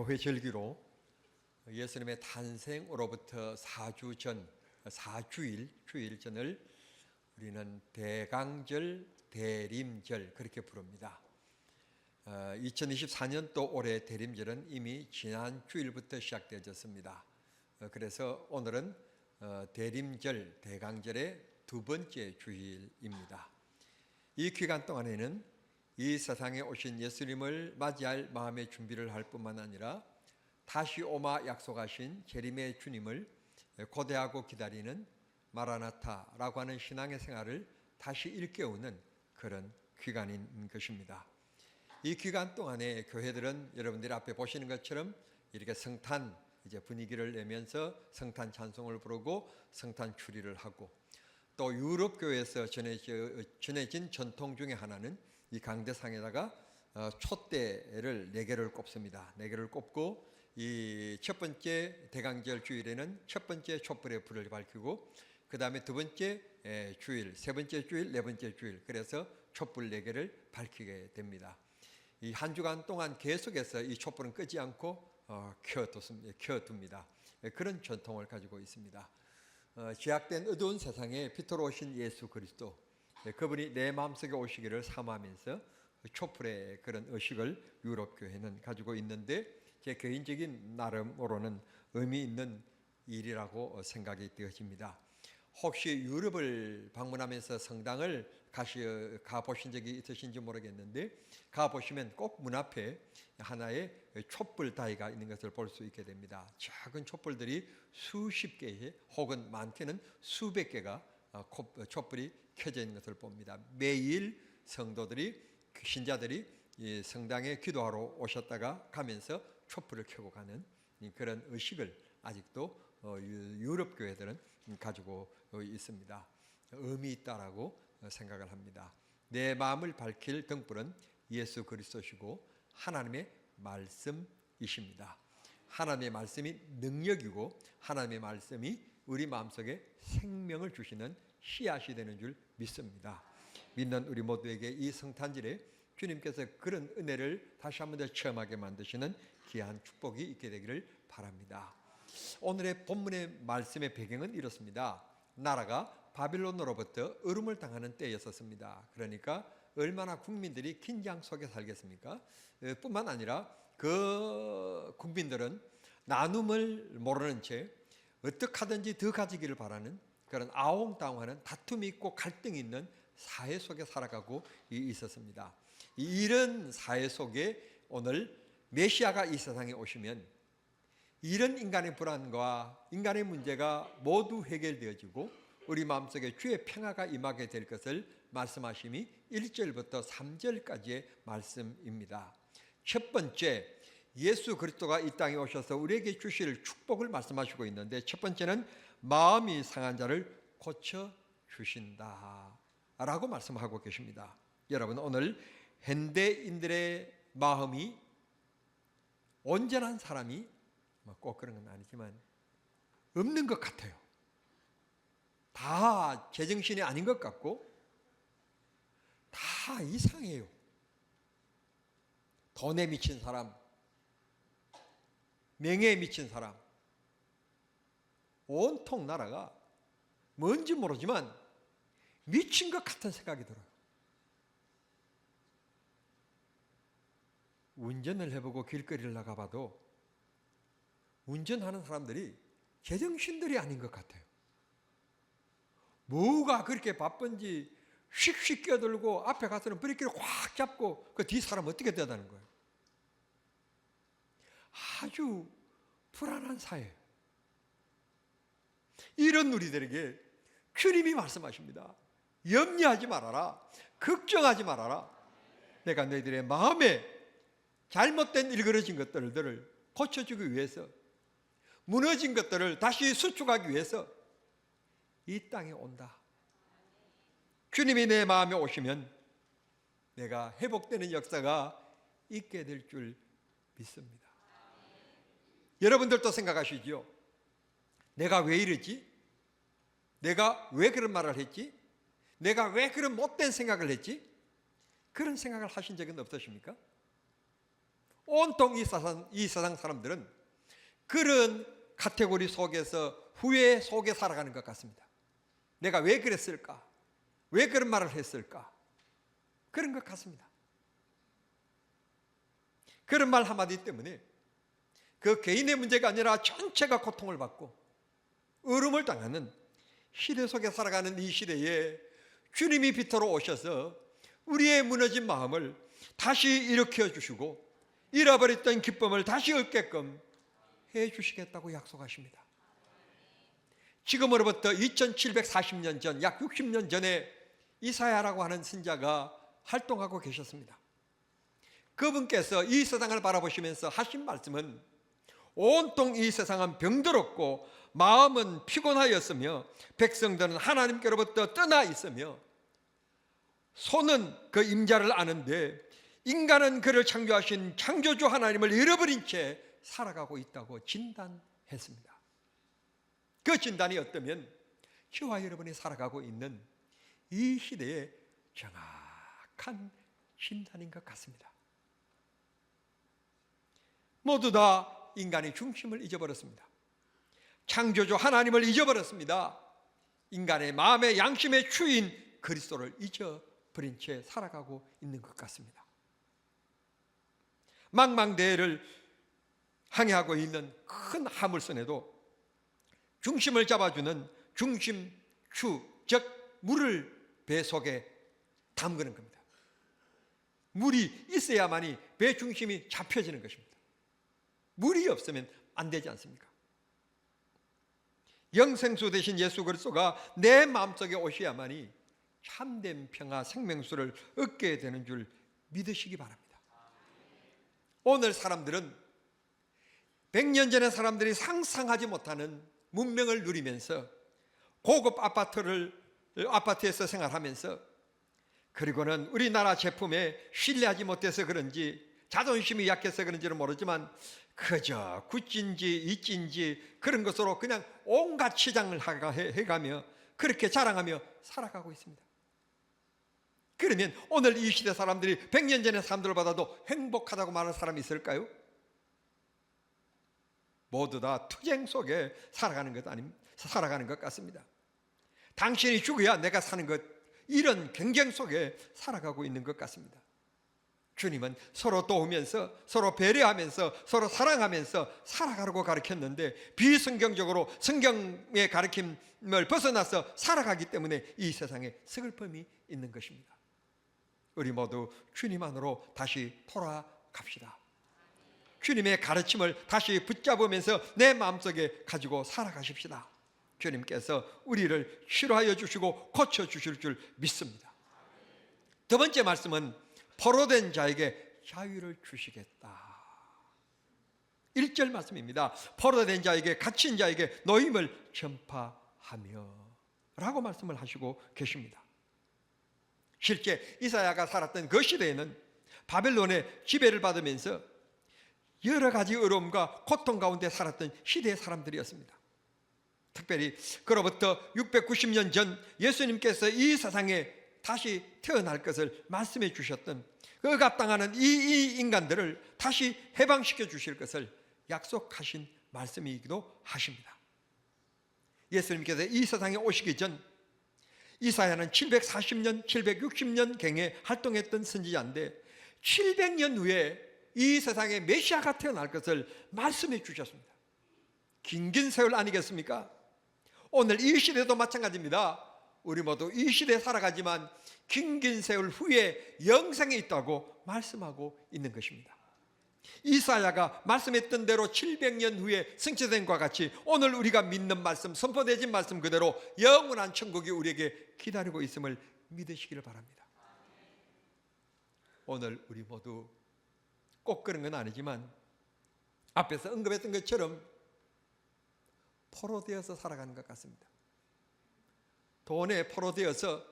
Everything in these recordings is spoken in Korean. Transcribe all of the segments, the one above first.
교회 절기로 예수님의 탄생으로부터 4주 전, 4주일 전을 우리는 대강절, 대림절 그렇게 부릅니다. 2024년도 올해 대림절은 이미 지난 주일부터 시작되어졌습니다. 그래서 오늘은 대림절, 대강절의 두 번째 주일입니다. 이 기간 동안에는 이 세상에 오신 예수님을 맞이할 마음의 준비를 할 뿐만 아니라 다시 오마 약속하신 재림의 주님을 고대하고 기다리는 마라나타라고 하는 신앙의 생활을 다시 일깨우는 그런 기간인 것입니다. 이 기간 동안에 교회들은 여러분들이 앞에 보시는 것처럼 이렇게 성탄 이제 분위기를 내면서 성탄 찬송을 부르고 성탄 추리를 하고, 또 유럽 교회에서 전해진 전통 중에 하나는 이 강대상에다가 촛대를 4개를 꼽습니다. 4개를 꼽고 이 첫 번째 대강절 주일에는 첫 번째 촛불의 불을 밝히고, 그 다음에 두 번째 주일, 세 번째 주일, 네 번째 주일, 그래서 촛불 4개를 밝히게 됩니다. 이 한 주간 동안 계속해서 이 촛불은 끄지 않고 켜둡니다. 그런 전통을 가지고 있습니다. 죄악된 어두운 세상에 빛으로 오신 예수 그리스도, 그분이 내 마음속에 오시기를 사모하면서 촛불의 그런 의식을 유럽 교회는 가지고 있는데, 제 개인적인 나름으로는 의미 있는 일이라고 생각이 되어집니다. 혹시 유럽을 방문하면서 성당을 가보신 적이 있으신지 모르겠는데, 가보시면 꼭 문 앞에 하나의 촛불 다이가 있는 것을 볼 수 있게 됩니다. 작은 촛불들이 수십 개 혹은 많게는 수백 개가 촛불이 켜져 있는 것을 봅니다. 매일 성도들이, 신자들이 성당에 기도하러 오셨다가 가면서 촛불을 켜고 가는 그런 의식을 아직도 유럽 교회들은 가지고 있습니다. 의미 있다라고 생각을 합니다. 내 마음을 밝힐 등불은 예수 그리스도시고 하나님의 말씀이십니다. 하나님의 말씀이 능력이고 하나님의 말씀이 우리 마음속에 생명을 주시는 씨앗이 되는 줄 믿습니다. 믿는 우리 모두에게 이 성탄절에 주님께서 그런 은혜를 다시 한번 더 체험하게 만드시는 귀한 축복이 있게 되기를 바랍니다. 오늘의 본문의 말씀의 배경은 이렇습니다. 나라가 바빌론으로부터 으름을 당하는 때였었습니다. 그러니까 얼마나 국민들이 긴장 속에 살겠습니까? 뿐만 아니라 그 국민들은 나눔을 모르는 채 어떻게 하든지 더 가지기를 바라는 그런 아웅다웅하는 다툼이 있고 갈등이 있는 사회 속에 살아가고 있었습니다. 이런 사회 속에 오늘 메시아가 이 세상에 오시면 이런 인간의 불안과 인간의 문제가 모두 해결되어지고 우리 마음속에 주의 평화가 임하게 될 것을 말씀하심이 1절부터 3절까지의 말씀입니다. 첫 번째, 예수 그리스도가 이 땅에 오셔서 우리에게 주실 축복을 말씀하시고 있는데, 첫 번째는 마음이 상한 자를 고쳐주신다 라고 말씀하고 계십니다. 여러분, 오늘 현대인들의 마음이 온전한 사람이 꼭 그런 건 아니지만 없는 것 같아요. 다 제정신이 아닌 것 같고 다 이상해요. 돈에 미친 사람, 명예에 미친 사람, 온통 나라가 뭔지 모르지만 미친 것 같은 생각이 들어요. 운전을 해보고 길거리를 나가봐도 운전하는 사람들이 제정신들이 아닌 것 같아요. 뭐가 그렇게 바쁜지 휙휙 끼어들고 앞에 가서는 브레이크를 확 잡고 그 뒤 사람 어떻게 대다는 거예요. 아주 불안한 사회. 이런 우리들에게 주님이 말씀하십니다. 염려하지 말아라. 걱정하지 말아라. 내가 너희들의 마음에 잘못된 일그러진 것들을 고쳐주기 위해서, 무너진 것들을 다시 수축하기 위해서 이 땅에 온다. 주님이 내 마음에 오시면 내가 회복되는 역사가 있게 될 줄 믿습니다. 여러분들도 생각하시죠? 내가 왜 이러지? 내가 왜 그런 말을 했지? 내가 왜 그런 못된 생각을 했지? 그런 생각을 하신 적은 없으십니까? 온통 이 세상 사람들은 그런 카테고리 속에서 후회 속에 살아가는 것 같습니다. 내가 왜 그랬을까? 왜 그런 말을 했을까? 그런 것 같습니다. 그런 말 한마디 때문에 그 개인의 문제가 아니라 전체가 고통을 받고 으름을 당하는 시대 속에 살아가는 이 시대에 주님이 빛으로 오셔서 우리의 무너진 마음을 다시 일으켜 주시고 잃어버렸던 기쁨을 다시 얻게끔 해 주시겠다고 약속하십니다. 지금으로부터 2740년 전, 약 60년 전에 이사야라고 하는 선지자가 활동하고 계셨습니다. 그분께서 이 세상을 바라보시면서 하신 말씀은 온통 이 세상은 병들었고 마음은 피곤하였으며 백성들은 하나님께로부터 떠나 있으며 손은 그 임자를 아는데 인간은 그를 창조하신 창조주 하나님을 잃어버린 채 살아가고 있다고 진단했습니다. 그 진단이 어떠면 저와 여러분이 살아가고 있는 이 시대의 정확한 진단인 것 같습니다. 모두 다 인간의 중심을 잊어버렸습니다. 창조주 하나님을 잊어버렸습니다. 인간의 마음의 양심의 주인 그리스도를 잊어버린 채 살아가고 있는 것 같습니다. 망망대해를 항해하고 있는 큰 화물선에도 중심을 잡아주는 중심추, 즉 물을 배 속에 담그는 겁니다. 물이 있어야만이 배 중심이 잡혀지는 것입니다. 물이 없으면 안 되지 않습니까? 영생수 되신 예수 그리스도가 내 마음속에 오셔야만이 참된 평화 생명수를 얻게 되는 줄 믿으시기 바랍니다. 오늘 사람들은 100년 전의 사람들이 상상하지 못하는 문명을 누리면서 고급 아파트에서 생활하면서 그리고는 우리나라 제품에 신뢰하지 못해서 그런지 자존심이 약해서 그런지는 모르지만 그저 구찌인지 이찌인지 그런 것으로 그냥 온갖 치장을 해가며 그렇게 자랑하며 살아가고 있습니다. 그러면 오늘 이 시대 사람들이 100년 전의 사람들보다도 행복하다고 말할 사람이 있을까요? 모두 다 투쟁 속에 살아가는 것 같습니다. 당신이 죽어야 내가 사는 것, 이런 경쟁 속에 살아가고 있는 것 같습니다. 주님은 서로 도우면서 서로 배려하면서 서로 사랑하면서 살아가라고 가르쳤는데 비성경적으로 성경의 가르침을 벗어나서 살아가기 때문에 이 세상에 슬픔이 있는 것입니다. 우리 모두 주님 안으로 다시 돌아갑시다. 주님의 가르침을 다시 붙잡으면서 내 마음속에 가지고 살아가십시다. 주님께서 우리를 치료하여 주시고 고쳐주실 줄 믿습니다. 두 번째 말씀은 포로된 자에게 자유를 주시겠다. 1절 말씀입니다. 포로된 자에게 갇힌 자에게 노임을 전파하며 라고 말씀을 하시고 계십니다. 실제 이사야가 살았던 그 시대에는 바벨론의 지배를 받으면서 여러 가지 어려움과 고통 가운데 살았던 시대의 사람들이었습니다. 특별히 그로부터 690년 전 예수님께서 이 세상에 다시 태어날 것을 말씀해 주셨던 그 억압당하는 이 인간들을 다시 해방시켜 주실 것을 약속하신 말씀이기도 하십니다. 예수님께서 이 세상에 오시기 전 이사야는 740년, 760년 경에 활동했던 선지자인데 700년 후에 이 세상에 메시아가 태어날 것을 말씀해 주셨습니다. 긴 세월 아니겠습니까? 오늘 이 시대도 마찬가지입니다. 우리 모두 이 시대에 살아가지만 긴 세월 후에 영생이 있다고 말씀하고 있는 것입니다. 이사야가 말씀했던 대로 700년 후에 성취된 것과 같이 오늘 우리가 믿는 말씀, 선포되진 말씀 그대로 영원한 천국이 우리에게 기다리고 있음을 믿으시기를 바랍니다. 오늘 우리 모두 꼭 그런 건 아니지만 앞에서 언급했던 것처럼 포로되어서 살아가는 것 같습니다. 돈에 포로되어서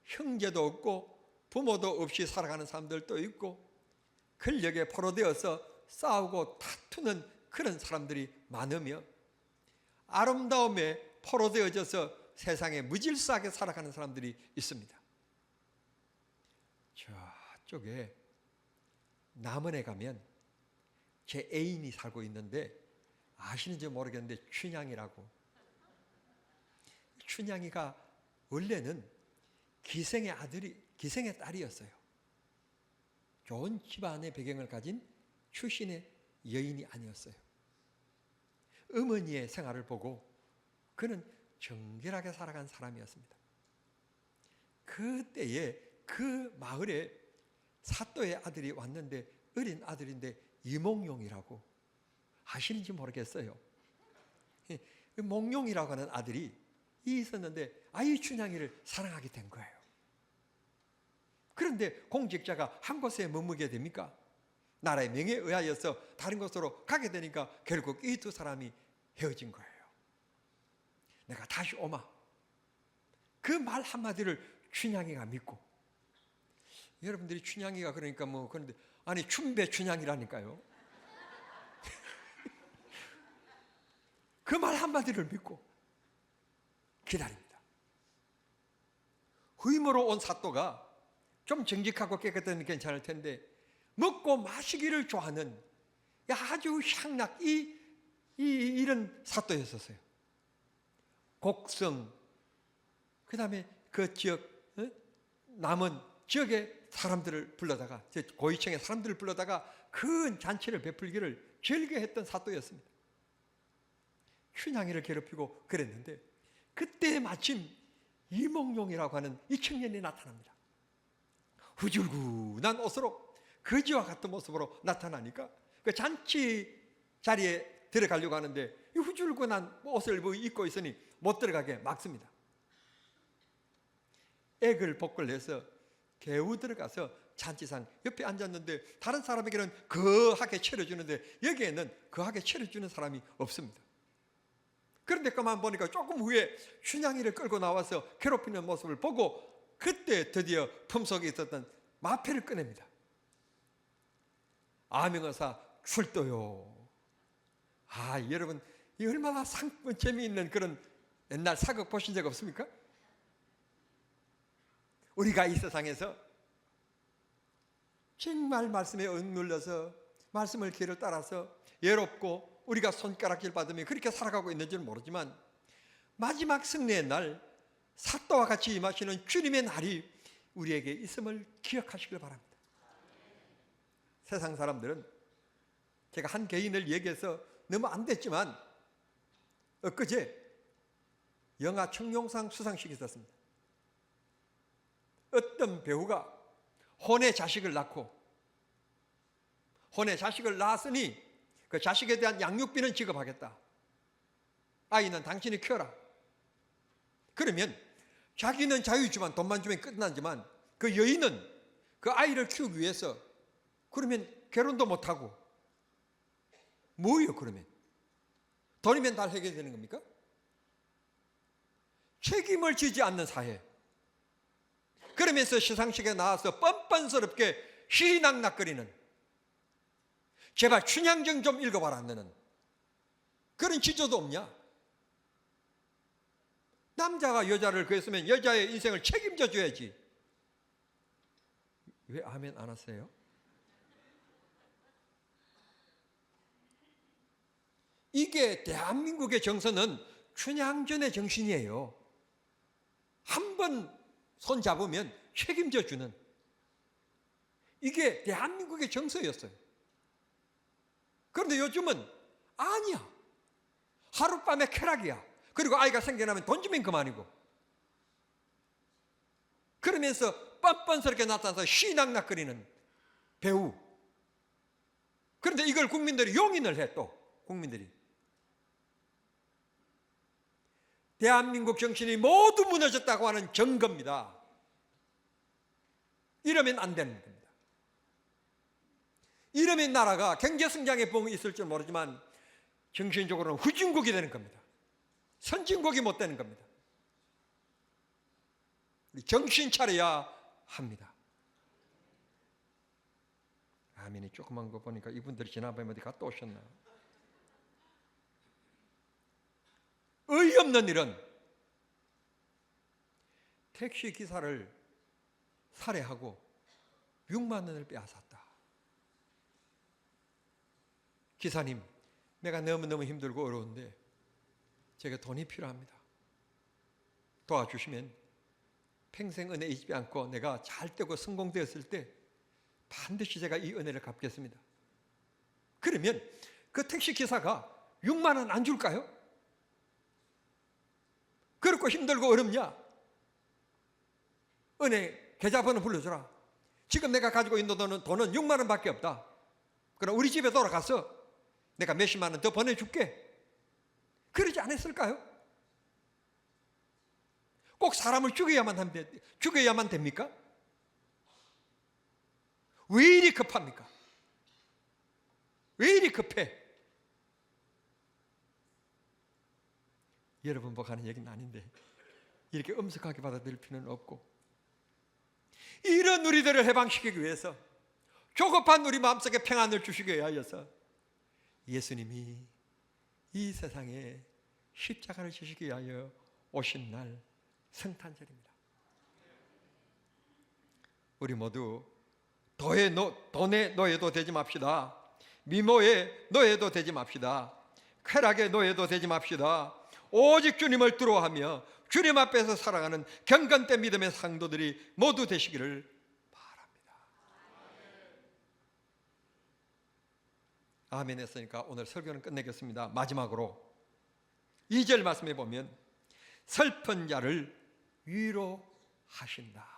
형제도 없고 부모도 없이 살아가는 사람들도 있고 권력에 포로되어서 싸우고 다투는 그런 사람들이 많으며 아름다움에 포로되어져서 세상에 무질서하게 살아가는 사람들이 있습니다. 저쪽에 남원에 가면 제 애인이 살고 있는데 아시는지 모르겠는데 춘향이라고. 춘향이가 원래는 기생의 딸이었어요. 좋은 집안의 배경을 가진 출신의 여인이 아니었어요. 어머니의 생활을 보고 그는 정결하게 살아간 사람이었습니다. 그때에 그 마을에 사또의 아들이 왔는데, 어린 아들인데 이몽룡이라고. 아시는지 모르겠어요. 몽룡이라고 하는 아들이 있었는데 아이 춘향이를 사랑하게 된 거예요. 그런데 공직자가 한 곳에 머무게 됩니까? 나라의 명예에 의하여서 다른 곳으로 가게 되니까 결국 이 두 사람이 헤어진 거예요. 내가 다시 오마. 그 말 한마디를 춘향이가 믿고. 여러분들이 춘향이가 그러니까 뭐 그런데 아니 춘배 춘향이라니까요. 그 말 한마디를 믿고 기다립니다. 후임으로 온 사또가 좀 정직하고 깨끗하면 괜찮을 텐데 먹고 마시기를 좋아하는 아주 향락 이런 사또였었어요. 곡성, 그 다음에 그 지역 남은 지역의 사람들을 불러다가, 고위층의 사람들을 불러다가 큰 잔치를 베풀기를 즐겨했던 사또였습니다. 춘향이를 괴롭히고 그랬는데 그때 마침 이몽룡이라고 하는 이 청년이 나타납니다. 후줄근한 옷으로 거지와 같은 모습으로 나타나니까 그 잔치 자리에 들어가려고 하는데 이 후줄근한 옷을 입고 있으니 못 들어가게 막습니다. 액을 복걸 내서 개우 들어가서 잔치상 옆에 앉았는데 다른 사람에게는 거하게 차려주는데 여기에는 거하게 차려주는 사람이 없습니다. 그런데 그만 보니까 조금 후에 춘향이를 끌고 나와서 괴롭히는 모습을 보고 그때 드디어 품속에 있었던 마패를 꺼냅니다. 암행어사 출도요. 여러분, 이 얼마나 재미있는 그런 옛날 사극 보신 적 없습니까? 우리가 이 세상에서 정말 말씀에 억눌려서 말씀을 길을 따라서 예롭고 우리가 손가락질 받으며 그렇게 살아가고 있는지는 모르지만 마지막 승리의 날 사또와 같이 임하시는 주님의 날이 우리에게 있음을 기억하시길 바랍니다. 세상 사람들은 제가 한 개인을 얘기해서 너무 안 됐지만 엊그제 영화 청룡상 수상식이 있었습니다. 어떤 배우가 혼의 자식을 낳았으니 그 자식에 대한 양육비는 지급하겠다. 아이는 당신이 키워라. 그러면 자기는 자유지만 돈만 주면 끝나지만 그 여인은 그 아이를 키우기 위해서 그러면 결혼도 못하고 뭐예요 그러면? 돈이면 다 해결되는 겁니까? 책임을 지지 않는 사회. 그러면서 시상식에 나와서 뻔뻔스럽게 희희낙낙거리는, 제발 춘향전 좀 읽어봐라 너는. 그런 지조도 없냐? 남자가 여자를 구했으면 여자의 인생을 책임져 줘야지. 왜 아멘 안 하세요? 이게 대한민국의 정서는 춘향전의 정신이에요. 한 번 손 잡으면 책임져 주는, 이게 대한민국의 정서였어요. 그런데 요즘은 아니야. 하룻밤에 쾌락이야. 그리고 아이가 생겨나면 돈 주면 그만이고. 그러면서 뻔뻔스럽게 나타나서 희낙낙거리는 배우. 그런데 이걸 국민들이 용인을 해. 또 국민들이 대한민국 정신이 모두 무너졌다고 하는 증거입니다. 이러면 안 되는 겁니다. 이러면 나라가 경제 성장의 봄이 있을 줄 모르지만 정신적으로는 후진국이 되는 겁니다. 선진국이 못 되는 겁니다. 우리 정신 차려야 합니다. 아멘이 조그만 거 보니까 이분들이 지난번에 어디 갔다 오셨나요? 어이없는 일은 택시 기사를 살해하고 6만 원을 빼앗았다. 기사님, 내가 너무너무 힘들고 어려운데 제가 돈이 필요합니다. 도와주시면 평생 은혜 잊지 않고 내가 잘 되고 성공되었을 때 반드시 제가 이 은혜를 갚겠습니다. 그러면 그 택시 기사가 6만 원 안 줄까요? 그렇고 힘들고 어렵냐? 은행 계좌번호 불러줘라. 지금 내가 가지고 있는 돈은 6만 원밖에 없다. 그럼 우리 집에 돌아가서 내가 몇십만 원 더 보내줄게. 그러지 않았을까요? 꼭 사람을 죽여야만 됩니까? 왜 이리 급합니까? 왜 이리 급해? 여러분 보고 하는 얘기는 아닌데 이렇게 엄격하게 받아들일 필요는 없고, 이런 우리들을 해방시키기 위해서, 조급한 우리 마음속에 평안을 주시기 위하여서 예수님이 이 세상에 십자가를 지시기 위하여 오신 날 성탄절입니다. 우리 모두 돈의 노예도 되지 맙시다. 미모의 노예도 되지 맙시다. 쾌락의 노예도 되지 맙시다. 오직 주님을 두려워하며 주님 앞에서 살아가는 경건된 믿음의 상도들이 모두 되시기를 바랍니다. 아멘 했으니까 오늘 설교는 끝내겠습니다. 마지막으로 2절 말씀해 보면 슬픈 자를 위로하신다.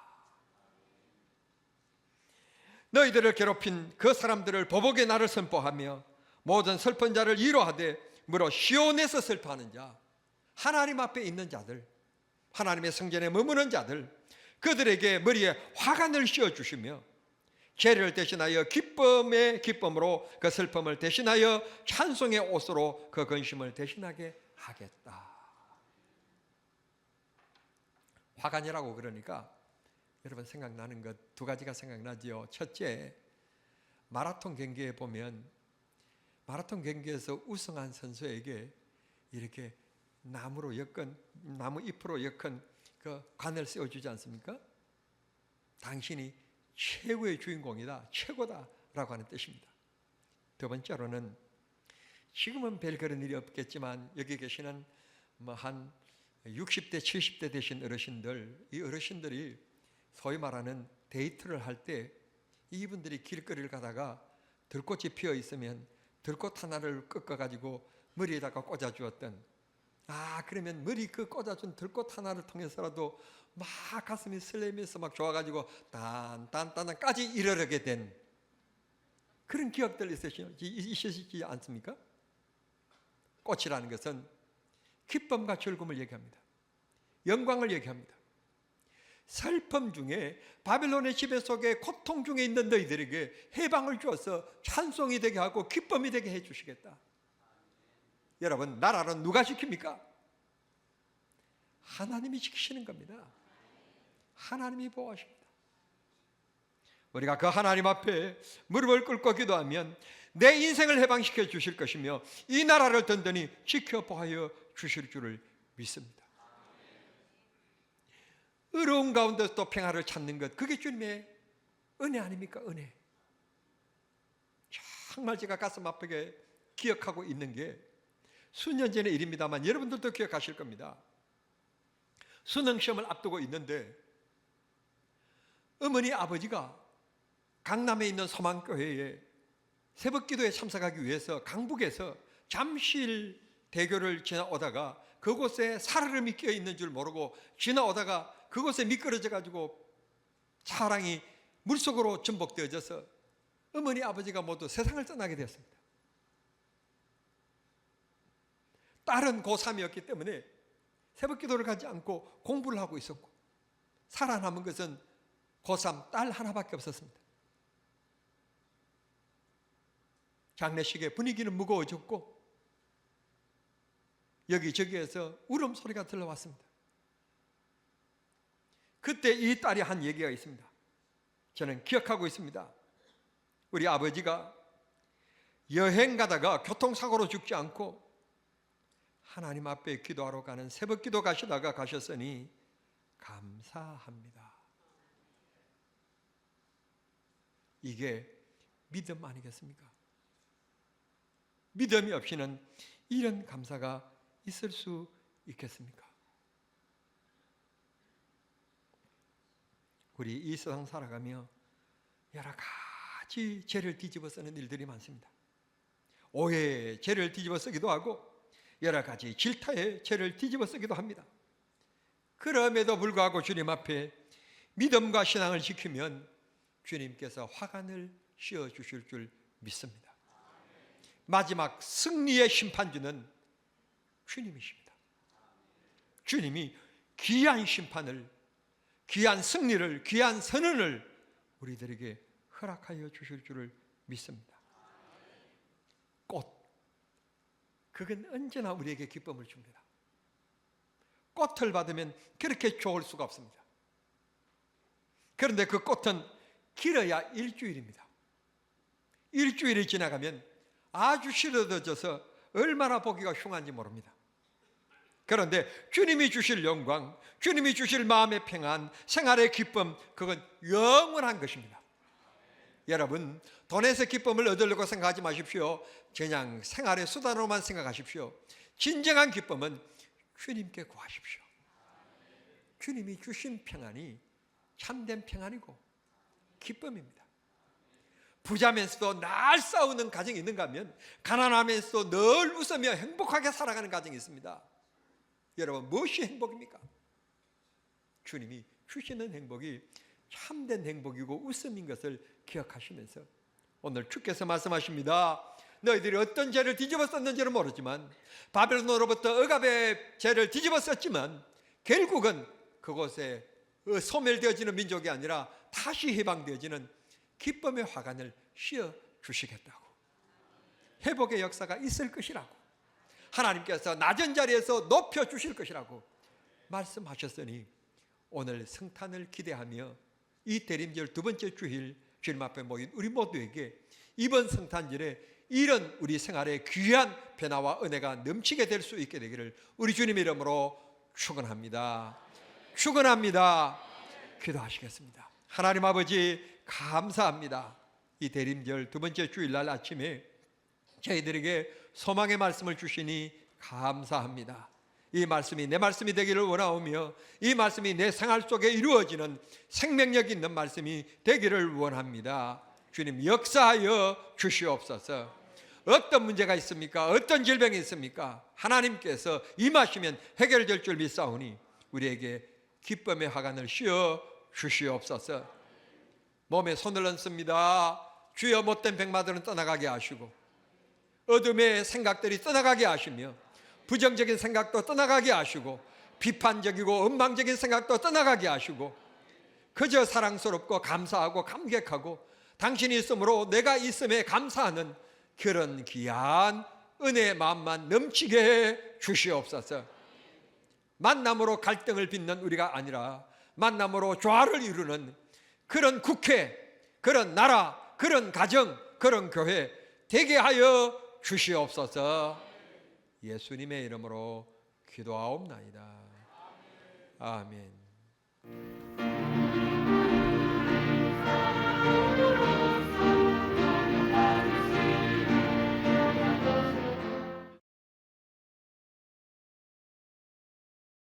너희들을 괴롭힌 그 사람들을 보복의 날을 선포하며 모든 슬픈 자를 위로하되 무릇 시온에서 슬퍼하는 자, 하나님 앞에 있는 자들, 하나님의 성전에 머무는 자들, 그들에게 머리에 화관을 씌워주시며 죄를 대신하여 기쁨의 기쁨으로 그 슬픔을 대신하여 찬송의 옷으로 그 근심을 대신하게 하겠다. 화관이라고 그러니까 여러분 생각나는 것 두 가지가 생각나지요. 첫째, 마라톤 경기에 보면 마라톤 경기에서 우승한 선수에게 이렇게 나무 잎으로 엮은 그 관을 씌워주지 않습니까? 당신이 최고의 주인공이다, 최고다라고 하는 뜻입니다. 두 번째로는 지금은 별 그런 일이 없겠지만 여기 계시는 한 60대, 70대 되신 어르신들, 이 어르신들이 소위 말하는 데이트를 할 때 이분들이 길거리를 가다가 들꽃이 피어 있으면 들꽃 하나를 꺾어가지고 머리에다가 꽂아주었던, 그러면 머리 그 꽂아준 들꽃 하나를 통해서라도 막 가슴이 설레면서 막 좋아가지고 단단단까지 이르게 된 그런 기억들 있으시지 않습니까? 꽃이라는 것은 기쁨과 즐거움을 얘기합니다. 영광을 얘기합니다. 슬픔 중에 바빌론의 지배 속에 고통 중에 있는 너희들에게 해방을 주어서 찬송이 되게 하고 기쁨이 되게 해주시겠다. 여러분, 나라는 누가 지킵니까? 하나님이 지키시는 겁니다. 하나님이 보호하십니다. 우리가 그 하나님 앞에 무릎을 꿇고 기도하면 내 인생을 해방시켜 주실 것이며 이 나라를 든든히 지켜보아 주실 줄을 믿습니다. 어려운 가운데서 또 평화를 찾는 것, 그게 주님의 은혜 아닙니까? 은혜. 정말 제가 가슴 아프게 기억하고 있는 게 수년 전의 일입니다만 여러분들도 기억하실 겁니다. 수능 시험을 앞두고 있는데 어머니 아버지가 강남에 있는 소망교회에 새벽기도에 참석하기 위해서 강북에서 잠실 대교를 지나오다가 그곳에 살얼음이 끼어 있는 줄 모르고 지나오다가 그곳에 미끄러져 가지고 차량이 물속으로 전복되어져서 어머니 아버지가 모두 세상을 떠나게 되었습니다. 딸은 고3이었기 때문에 새벽기도를 가지 않고 공부를 하고 있었고 살아남은 것은 고3 딸 하나밖에 없었습니다. 장례식의 분위기는 무거워졌고 여기저기에서 울음소리가 들려왔습니다. 그때 이 딸이 한 얘기가 있습니다. 저는 기억하고 있습니다. 우리 아버지가 여행 가다가 교통사고로 죽지 않고 하나님 앞에 기도하러 가는 새벽기도 가셨으니 감사합니다. 이게 믿음 아니겠습니까? 믿음이 없이는 이런 감사가 있을 수 있겠습니까? 우리 이 세상 살아가며 여러 가지 죄를 뒤집어 쓰는 일들이 많습니다. 오해의 죄를 뒤집어 쓰기도 하고 여러 가지 질타의 죄를 뒤집어 쓰기도 합니다. 그럼에도 불구하고 주님 앞에 믿음과 신앙을 지키면 주님께서 화관을 씌워주실 줄 믿습니다. 마지막 승리의 심판주는 주님이십니다. 주님이 귀한 심판을, 귀한 승리를, 귀한 선언을 우리들에게 허락하여 주실 줄을 믿습니다. 꽃, 그건 언제나 우리에게 기쁨을 줍니다. 꽃을 받으면 그렇게 좋을 수가 없습니다. 그런데 그 꽃은 길어야 일주일입니다. 일주일이 지나가면 아주 시들어져서 얼마나 보기가 흉한지 모릅니다. 그런데 주님이 주실 영광, 주님이 주실 마음의 평안, 생활의 기쁨, 그건 영원한 것입니다. 여러분, 돈에서 기쁨을 얻으려고 생각하지 마십시오. 그냥 생활의 수단으로만 생각하십시오. 진정한 기쁨은 주님께 구하십시오. 주님이 주신 평안이 참된 평안이고 기쁨입니다. 부자면서도 날 싸우는 가정이 있는가 하면 가난하면서도 늘 웃으며 행복하게 살아가는 가정이 있습니다. 여러분, 무엇이 행복입니까? 주님이 주시는 행복이 참된 행복이고 웃음인 것을 기억하시면서 오늘 주께서 말씀하십니다. 너희들이 어떤 죄를 뒤집어 썼는지는 모르지만 바벨론으로부터 억압의 죄를 뒤집어 썼지만 결국은 그곳에 소멸되어지는 민족이 아니라 다시 해방되어지는 기쁨의 화관을 씌워 주시겠다고, 회복의 역사가 있을 것이라고, 하나님께서 낮은 자리에서 높여 주실 것이라고 말씀하셨으니 오늘 성탄을 기대하며 이 대림절 두 번째 주일 주님 앞에 모인 우리 모두에게 이번 성탄절에 이런 우리 생활의 귀한 변화와 은혜가 넘치게 될 수 있게 되기를 우리 주님 이름으로 축원합니다. 축원합니다. 기도하시겠습니다. 하나님 아버지, 감사합니다. 이 대림절 두 번째 주일날 아침에 저희들에게 소망의 말씀을 주시니 감사합니다. 이 말씀이 내 말씀이 되기를 원하오며 이 말씀이 내 생활 속에 이루어지는 생명력 있는 말씀이 되기를 원합니다. 주님, 역사하여 주시옵소서. 어떤 문제가 있습니까? 어떤 질병이 있습니까? 하나님께서 임하시면 해결될 줄 믿사오니 우리에게 기쁨의 화관을 씌워 주시옵소서. 몸에 손을 얹습니다. 주여, 못된 백마들은 떠나가게 하시고 어둠의 생각들이 떠나가게 하시며 부정적인 생각도 떠나가게 하시고 비판적이고 엉망적인 생각도 떠나가게 하시고 그저 사랑스럽고 감사하고 감격하고 당신이 있음으로 내가 있음에 감사하는 그런 귀한 은혜의 마음만 넘치게 해 주시옵소서. 만남으로 갈등을 빚는 우리가 아니라 만남으로 조화를 이루는 그런 국회, 그런 나라, 그런 가정, 그런 교회 되게 하여 주시옵소서. 예수님의 이름으로 기도하옵나이다. 아멘.